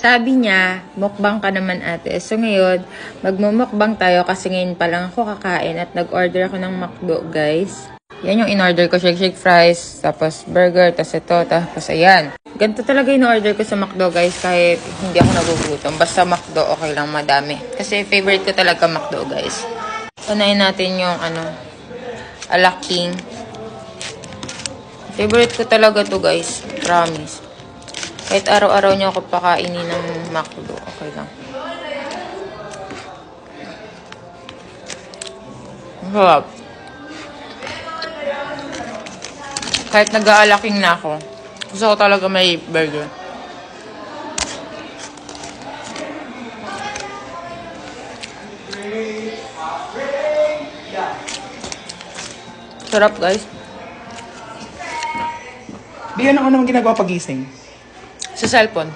Sabi niya, mukbang ka naman ate. So ngayon, magmumukbang tayo kasi ngayon pa lang ako kakain at nag-order ako ng McDo, guys. Yan yung in-order ko, shake fries, tapos burger, tapos ito, tapos ayan. Ganito talaga yung order ko sa McDo, guys, kahit hindi ako nagugutom. Basta McDo, okay lang, madami. Kasi favorite ko talaga McDo, guys. Unahin natin yung Ala King. Favorite ko talaga to, guys. Promise. Kahit araw-araw niyo ako pakainin ng McDo, okay lang. Sarap. Kahit nag-aalaking na ako, gusto ko talaga may burger. Sarap, guys. Di, ano naman ginagawa pagising? Sa cellphone.